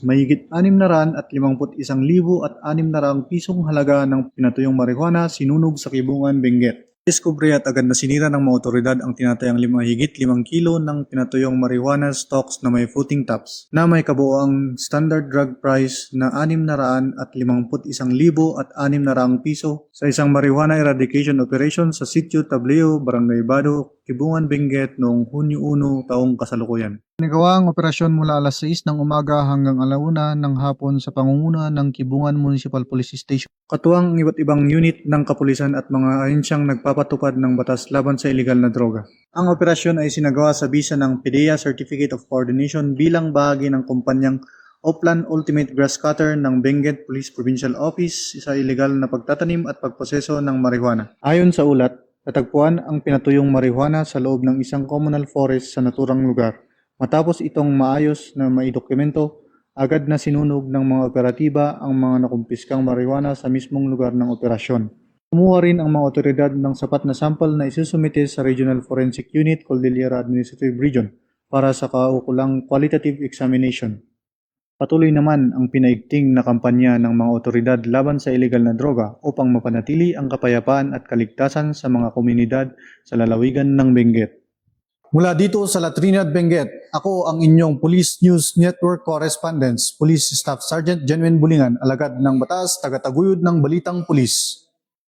Mahigit 651,600 pisong halaga ng pinatuyong marijuana sinunog sa Kibungan, Benguet. Diskubre at agad na sinira ng mga otoridad ang tinatayang mahigit 5 kilo ng pinatuyong marijuana stocks na may fruiting tops na may kabuoang standard drug price na 651,600 piso sa isang marijuana eradication operation sa Sitio Tableo, Barangay Bado, Kibungan, Benguet noong Hunyo 1 taong kasalukuyan. Nagawa ang operasyon mula alas 6 ng umaga hanggang alauna ng hapon sa pangunguna ng Kibungan Municipal Police Station. Katuwang ang iba't ibang unit ng kapulisan at mga ahensyang nagpapatupad ng batas laban sa iligal na droga. Ang operasyon ay sinagawa sa bisa ng PDEA Certificate of Coordination bilang bahagi ng kumpanyang Oplan Ultimate Grass Cutter ng Benguet Police Provincial Office sa iligal na pagtatanim at pagproseso ng marijuana. Ayon sa ulat, natagpuan ang pinatuyong marijuana sa loob ng isang communal forest sa naturang lugar. Matapos itong maayos na maidokumento, agad na sinunog ng mga operatiba ang mga nakumpiskang marijuana sa mismong lugar ng operasyon. Kumuha rin ang mga otoridad ng sapat na sample na isusumite sa Regional Forensic Unit, Cordillera Administrative Region para sa kaukulang qualitative examination. Patuloy naman ang pinaigting na kampanya ng mga otoridad laban sa iligal na droga upang mapanatili ang kapayapaan at kaligtasan sa mga komunidad sa lalawigan ng Benguet. Mula dito sa La Trinidad, Benguet, ako ang inyong Police News Network Correspondent, Police Staff Sergeant Genuine Bulingan, alagad ng batas, tagataguyod ng Balitang Pulis.